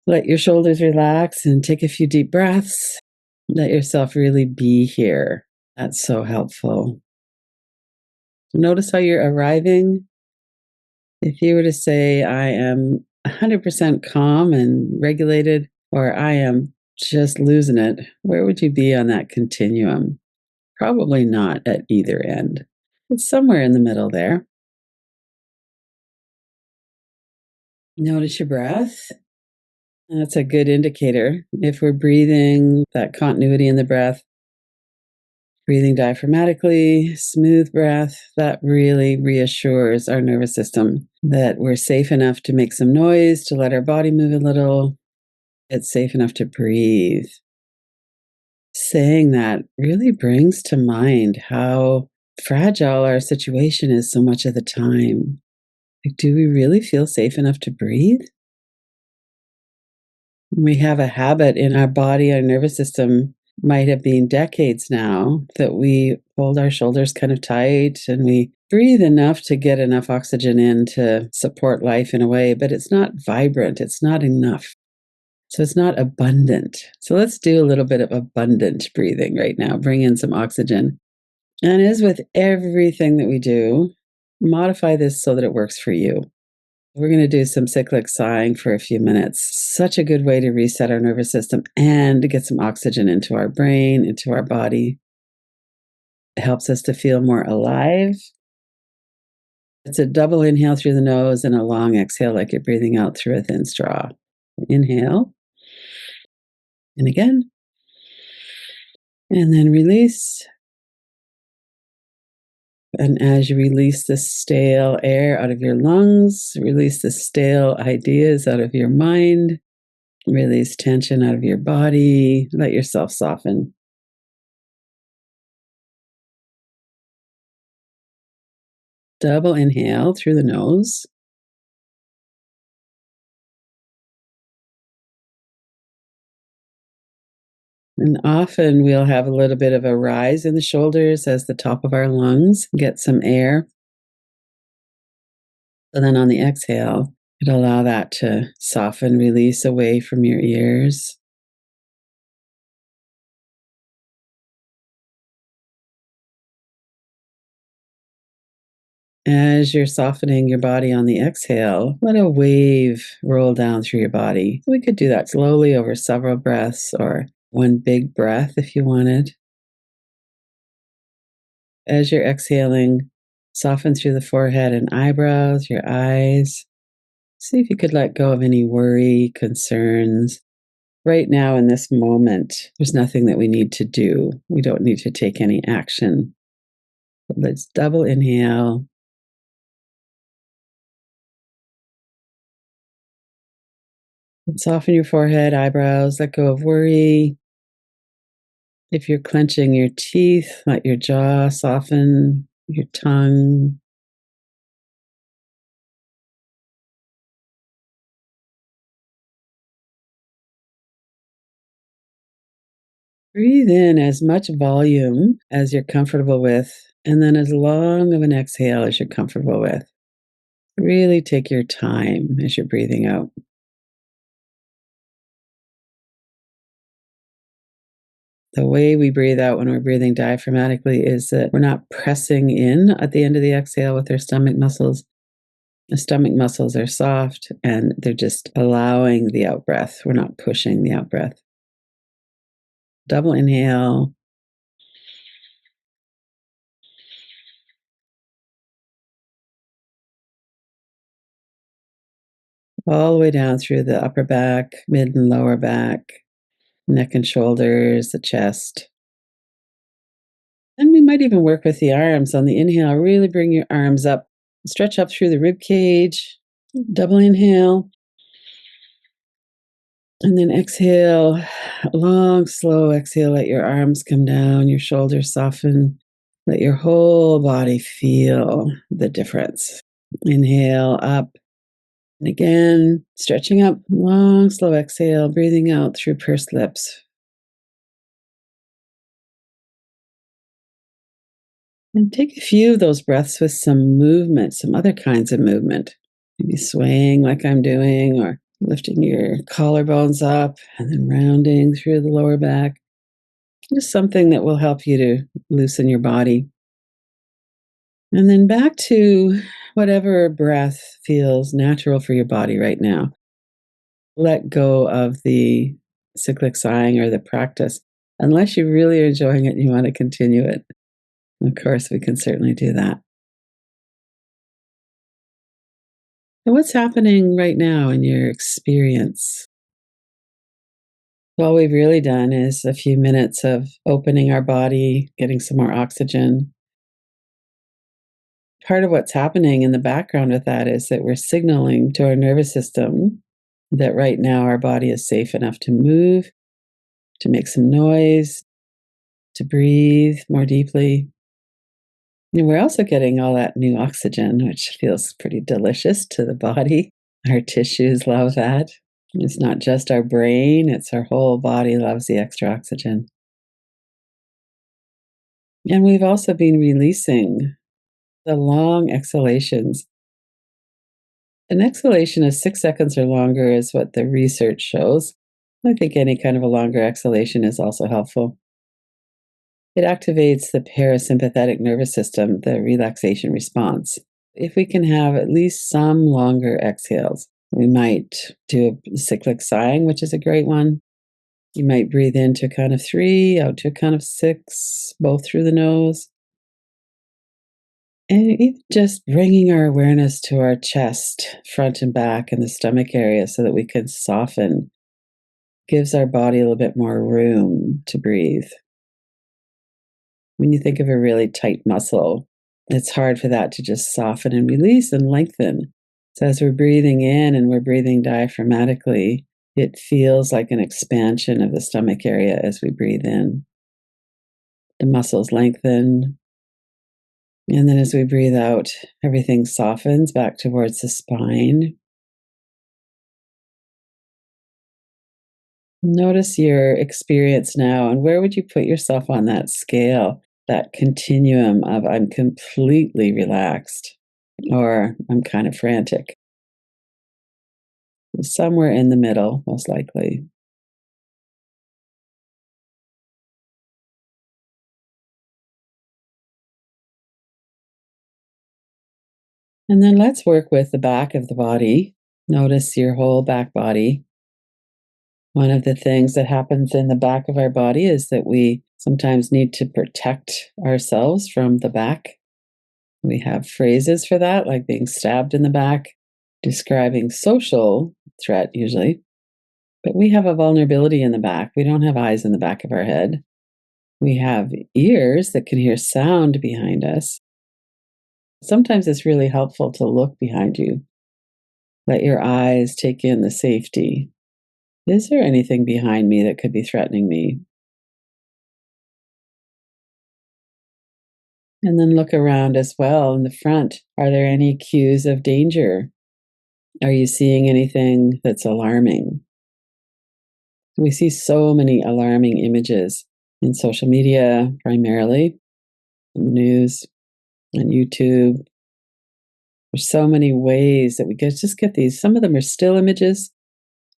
Let your shoulders relax and take a few deep breaths. Let yourself really be here. That's so helpful. Notice how you're arriving. If you were to say, I am 100% calm and regulated, or I am just losing it, where would you be on that continuum? Probably not at either end. It's somewhere in the middle there. Notice your breath. That's a good indicator. If we're breathing, that continuity in the breath, breathing diaphragmatically, smooth breath, that really reassures our nervous system that we're safe enough to make some noise, to let our body move a little. It's safe enough to breathe. Saying that really brings to mind how fragile our situation is so much of the time. Like, do we really feel safe enough to breathe? We have a habit in our body, our nervous system might have been decades now that we hold our shoulders kind of tight and we breathe enough to get enough oxygen in to support life in a way, but it's not vibrant, it's not enough. So it's not abundant. So let's do a little bit of abundant breathing right now. Bring in some oxygen. And as with everything that we do, modify this so that it works for you. We're going to do some cyclic sighing for a few minutes. Such a good way to reset our nervous system and to get some oxygen into our brain, into our body. It helps us to feel more alive. It's a double inhale through the nose and a long exhale, like you're breathing out through a thin straw. Inhale. And again. And then release. And as you release the stale air out of your lungs, release the stale ideas out of your mind, release tension out of your body, let yourself soften. Double inhale through the nose. And often we'll have a little bit of a rise in the shoulders as the top of our lungs get some air. And then on the exhale, it'll allow that to soften, release away from your ears. As you're softening your body on the exhale, let a wave roll down through your body. We could do that slowly over several breaths or one big breath if you wanted. As you're exhaling, soften through the forehead and eyebrows, your eyes. See if you could let go of any worry, concerns. Right now, in this moment, there's nothing that we need to do. We don't need to take any action. But let's double inhale. And soften your forehead, eyebrows, let go of worry. If you're clenching your teeth, let your jaw soften, your tongue. Breathe in as much volume as you're comfortable with, and then as long of an exhale as you're comfortable with. Really take your time as you're breathing out. The way we breathe out when we're breathing diaphragmatically is that we're not pressing in at the end of the exhale with our stomach muscles. The stomach muscles are soft and they're just allowing the out breath. We're not pushing the out breath. Double inhale. All the way down through the upper back, mid and lower back, neck and shoulders, the chest. And we might even work with the arms on the inhale. Really bring your arms up, stretch up through the rib cage. Double inhale. And then exhale, long, slow exhale. Let your arms come down, your shoulders soften. Let your whole body feel the difference. Inhale up. And again, stretching up, long, slow exhale, breathing out through pursed lips. And take a few of those breaths with some movement, some other kinds of movement. Maybe swaying like I'm doing, or lifting your collarbones up and then rounding through the lower back. Just something that will help you to loosen your body. And then back to whatever breath feels natural for your body right now. Let go of the cyclic sighing or the practice, unless you really are enjoying it and you want to continue it. Of course, we can certainly do that. And what's happening right now in your experience? All we've really done is a few minutes of opening our body, getting some more oxygen. Part of what's happening in the background with that is that we're signaling to our nervous system that right now our body is safe enough to move, to make some noise, to breathe more deeply. And we're also getting all that new oxygen, which feels pretty delicious to the body. Our tissues love that. It's not just our brain, it's our whole body loves the extra oxygen. And we've also been releasing the long exhalations. An exhalation of 6 seconds or longer is what the research shows. I think any kind of a longer exhalation is also helpful. It activates the parasympathetic nervous system, the relaxation response. If we can have at least some longer exhales, we might do a cyclic sighing, which is a great one. You might breathe in to a count of 3, out to a count of 6, both through the nose. And even just bringing our awareness to our chest, front and back, and the stomach area so that we can soften, gives our body a little bit more room to breathe. When you think of a really tight muscle, it's hard for that to just soften and release and lengthen. So as we're breathing in and we're breathing diaphragmatically, it feels like an expansion of the stomach area as we breathe in. The muscles lengthen. And then as we breathe out, everything softens back towards the spine. Notice your experience now, and where would you put yourself on that scale, that continuum of I'm completely relaxed or I'm kind of frantic? Somewhere in the middle, most likely. And then let's work with the back of the body. Notice your whole back body. One of the things that happens in the back of our body is that we sometimes need to protect ourselves from the back. We have phrases for that, like being stabbed in the back, describing social threat usually. But we have a vulnerability in the back. We don't have eyes in the back of our head. We have ears that can hear sound behind us. Sometimes it's really helpful to look behind you. Let your eyes take in the safety. Is there anything behind me that could be threatening me? And then look around as well in the front. Are there any cues of danger? Are you seeing anything that's alarming? We see so many alarming images in social media, primarily, in the news, on YouTube. There's so many ways that we just get these. Some of them are still images,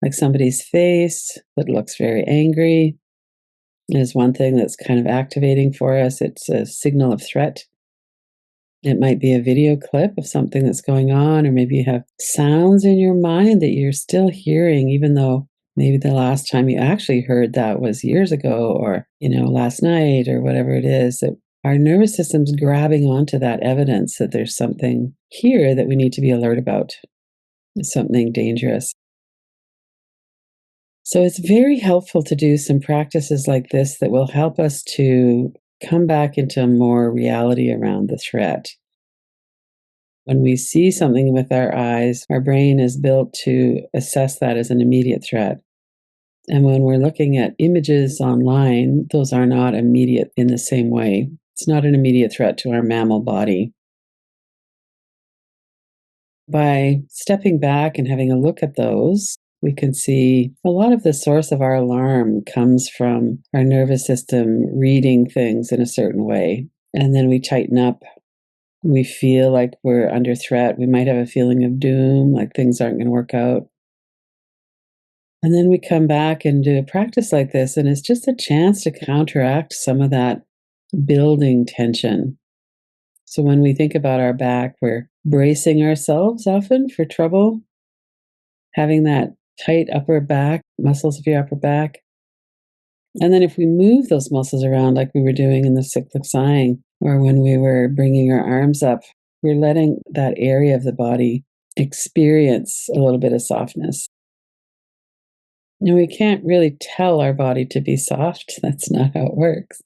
like somebody's face that looks very angry. Is one thing that's kind of activating for us. It's a signal of threat. It might be a video clip of something that's going on, or maybe you have sounds in your mind that you're still hearing, even though maybe the last time you actually heard that was years ago, or, last night, or whatever it is. That our nervous system's grabbing onto that evidence that there's something here that we need to be alert about, something dangerous. So it's very helpful to do some practices like this that will help us to come back into more reality around the threat. When we see something with our eyes, our brain is built to assess that as an immediate threat. And when we're looking at images online, those are not immediate in the same way. It's not an immediate threat to our mammal body. By stepping back and having a look at those, we can see a lot of the source of our alarm comes from our nervous system reading things in a certain way. And then we tighten up. We feel like we're under threat. We might have a feeling of doom, like things aren't going to work out. And then we come back and do a practice like this, and it's just a chance to counteract some of that building tension. So when we think about our back, we're bracing ourselves often for trouble, having that tight upper back, muscles of your upper back. And then if we move those muscles around like we were doing in the cyclic sighing, or when we were bringing our arms up, we're letting that area of the body experience a little bit of softness. And we can't really tell our body to be soft. That's not how it works.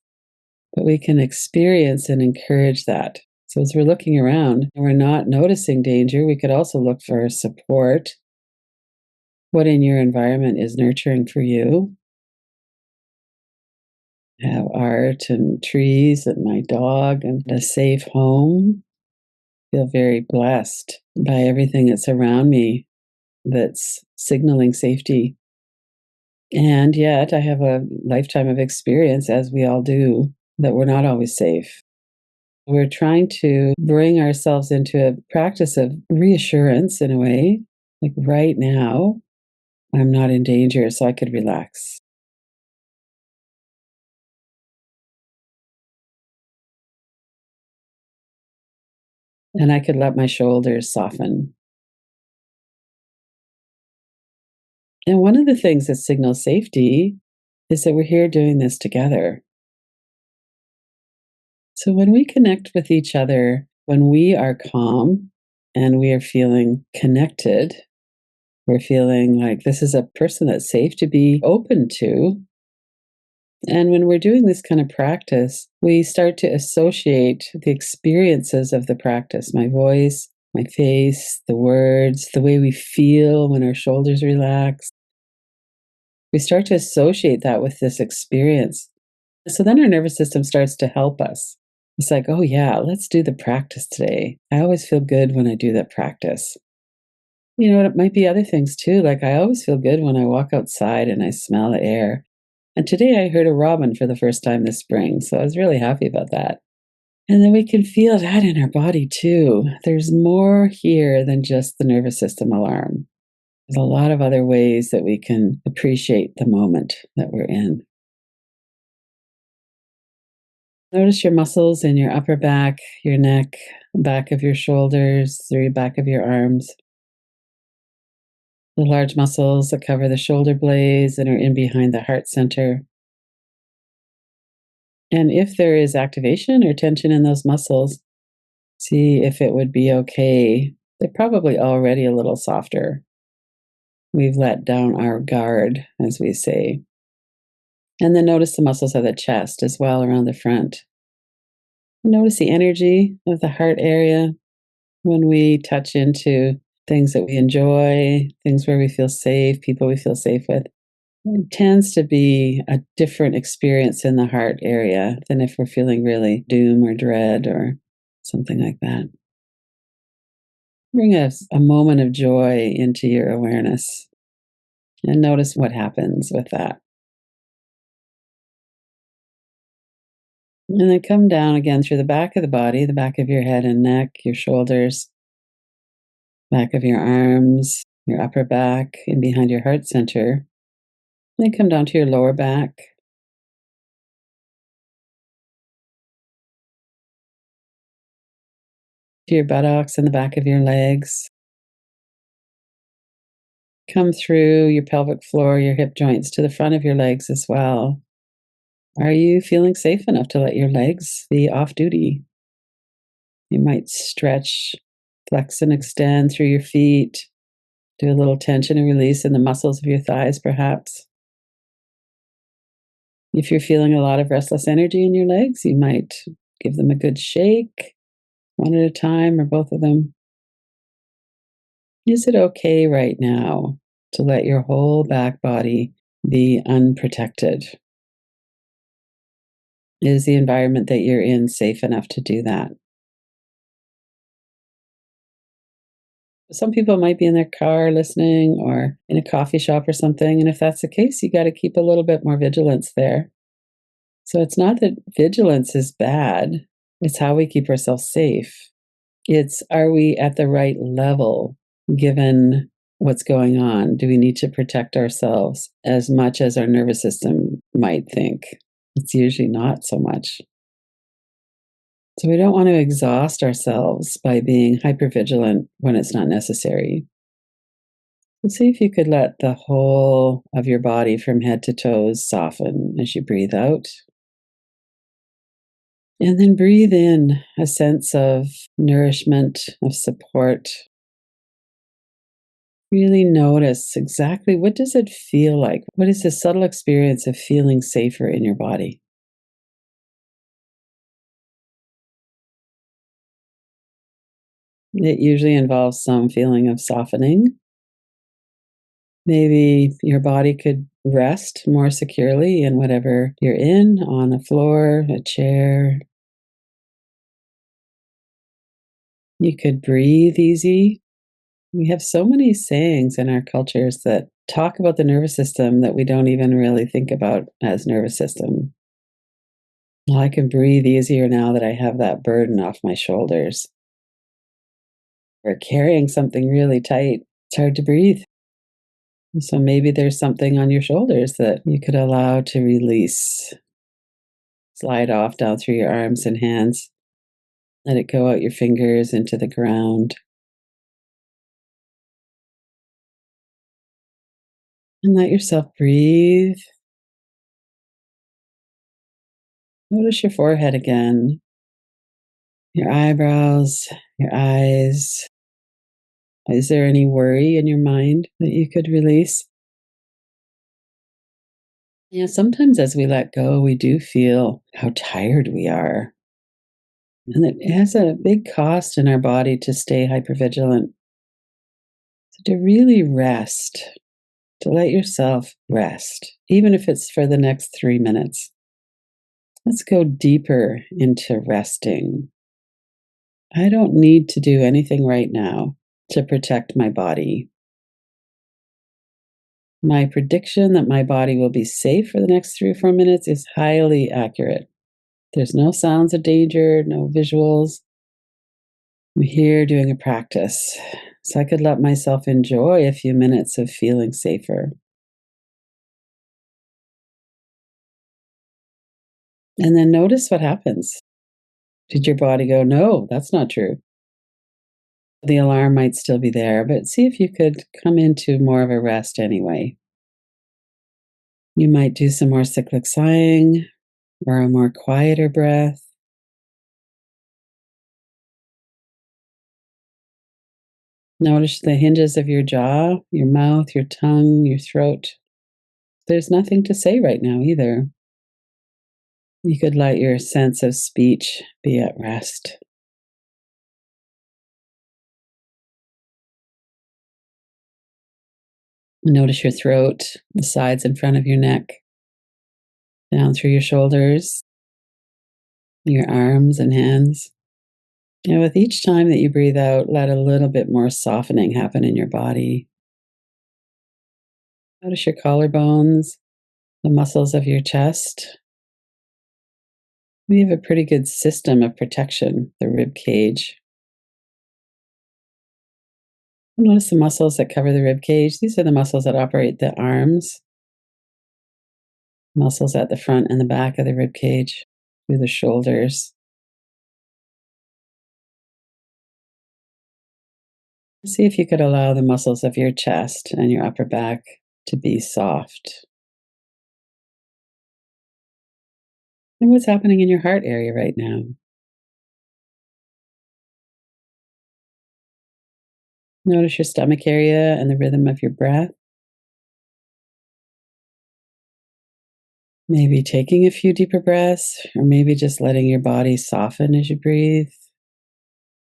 But we can experience and encourage that. So as we're looking around and we're not noticing danger, we could also look for support. What in your environment is nurturing for you? I have art and trees and my dog and a safe home. I feel very blessed by everything that's around me that's signaling safety. And yet I have a lifetime of experience, as we all do, that we're not always safe. We're trying to bring ourselves into a practice of reassurance in a way, like right now, I'm not in danger, so I could relax. And I could let my shoulders soften. And one of the things that signals safety is that we're here doing this together. So when we connect with each other, when we are calm and we are feeling connected, we're feeling like this is a person that's safe to be open to. And when we're doing this kind of practice, we start to associate the experiences of the practice, my voice, my face, the words, the way we feel when our shoulders relax. We start to associate that with this experience. So then our nervous system starts to help us. It's like, oh, yeah, let's do the practice today. I always feel good when I do that practice. It might be other things too. Like I always feel good when I walk outside and I smell the air. And today I heard a robin for the first time this spring. So I was really happy about that. And then we can feel that in our body too. There's more here than just the nervous system alarm. There's a lot of other ways that we can appreciate the moment that we're in. Notice your muscles in your upper back, your neck, back of your shoulders, through the back of your arms. The large muscles that cover the shoulder blades and are in behind the heart center. And if there is activation or tension in those muscles, see if it would be okay. They're probably already a little softer. We've let down our guard, as we say. And then notice the muscles of the chest as well around the front. Notice the energy of the heart area when we touch into things that we enjoy, things where we feel safe, people we feel safe with. It tends to be a different experience in the heart area than if we're feeling really doom or dread or something like that. Bring a moment of joy into your awareness and notice what happens with that. And then come down again through the back of the body, the back of your head and neck, your shoulders, back of your arms, your upper back, and behind your heart center. And then come down to your lower back. To your buttocks and the back of your legs. Come through your pelvic floor, your hip joints to the front of your legs as well. Are you feeling safe enough to let your legs be off duty? You might stretch, flex, and extend through your feet. Do a little tension and release in the muscles of your thighs, perhaps. If you're feeling a lot of restless energy in your legs, you might give them a good shake, one at a time or both of them. Is it okay right now to let your whole back body be unprotected? Is the environment that you're in safe enough to do that? Some people might be in their car listening or in a coffee shop or something. And if that's the case, you got to keep a little bit more vigilance there. So it's not that vigilance is bad, it's how we keep ourselves safe. It's, are we at the right level given what's going on? Do we need to protect ourselves as much as our nervous system might think? It's usually not so much. So we don't want to exhaust ourselves by being hypervigilant when it's not necessary. So see if you could let the whole of your body from head to toes soften as you breathe out. And then breathe in a sense of nourishment, of support. Really notice exactly what does it feel like? What is the subtle experience of feeling safer in your body? It usually involves some feeling of softening. Maybe your body could rest more securely in whatever you're in, on a floor, a chair. You could breathe easy. We have so many sayings in our cultures that talk about the nervous system that we don't even really think about as nervous system. Well, I can breathe easier now that I have that burden off my shoulders. Or carrying something really tight, it's hard to breathe. So maybe there's something on your shoulders that you could allow to release, slide off down through your arms and hands. Let it go out your fingers into the ground. And let yourself breathe. Notice your forehead again, your eyebrows, your eyes. Is there any worry in your mind that you could release? Yeah, sometimes as we let go, we do feel how tired we are. And it has a big cost in our body to stay hypervigilant. So to really rest, to let yourself rest, even if it's for the next 3 minutes. Let's go deeper into resting. I don't need to do anything right now to protect my body. My prediction that my body will be safe for the next 3 or 4 minutes is highly accurate. There's no sounds of danger, no visuals. I'm here doing a practice, so I could let myself enjoy a few minutes of feeling safer. And then notice what happens. Did your body go, no, that's not true? The alarm might still be there, but see if you could come into more of a rest anyway. You might do some more cyclic sighing or a more quieter breath. Notice the hinges of your jaw, your mouth, your tongue, your throat. There's nothing to say right now either. You could let your sense of speech be at rest. Notice your throat, the sides and front of your neck, down through your shoulders, your arms and hands. And with each time that you breathe out, let a little bit more softening happen in your body. Notice your collarbones, the muscles of your chest. We have a pretty good system of protection, the rib cage. Notice the muscles that cover the rib cage. These are the muscles that operate the arms, muscles at the front and the back of the rib cage, through the shoulders. See if you could allow the muscles of your chest and your upper back to be soft. And what's happening in your heart area right now? Notice your stomach area and the rhythm of your breath. Maybe taking a few deeper breaths, or maybe just letting your body soften as you breathe,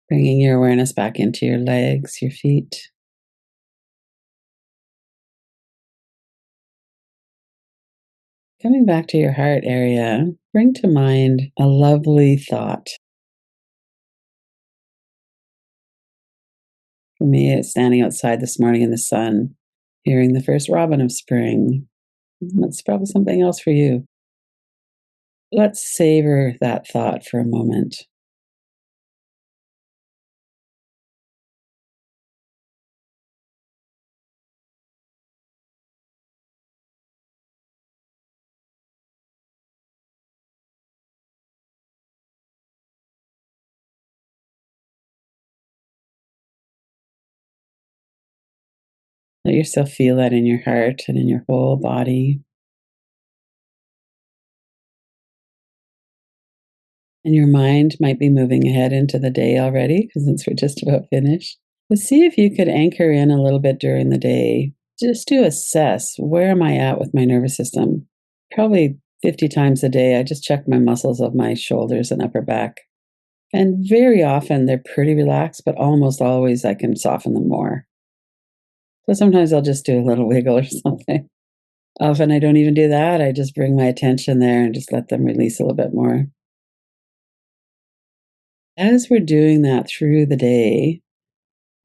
bringing your awareness back into your legs, your feet. Coming back to your heart area, bring to mind a lovely thought. For me, it's standing outside this morning in the sun, hearing the first robin of spring. That's probably something else for you. Let's savor that thought for a moment. Let yourself feel that in your heart and in your whole body. And your mind might be moving ahead into the day already, because since we're just about finished. But see if you could anchor in a little bit during the day, just to assess, where am I at with my nervous system? Probably 50 times a day, I just check my muscles of my shoulders and upper back. And very often they're pretty relaxed, but almost always I can soften them more. So sometimes I'll just do a little wiggle or something. Often I don't even do that. I just bring my attention there and just let them release a little bit more. As we're doing that through the day,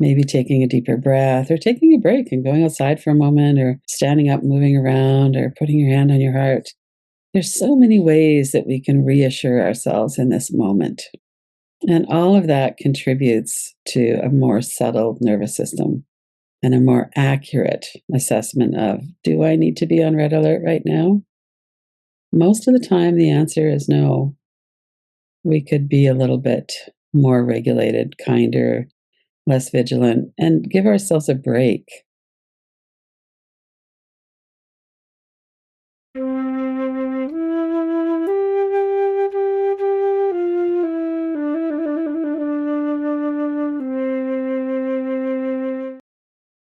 maybe taking a deeper breath or taking a break and going outside for a moment or standing up, moving around, or putting your hand on your heart. There's so many ways that we can reassure ourselves in this moment. And all of that contributes to a more settled nervous system and a more accurate assessment of, do I need to be on red alert right now? Most of the time, the answer is no. We could be a little bit more regulated, kinder, less vigilant, and give ourselves a break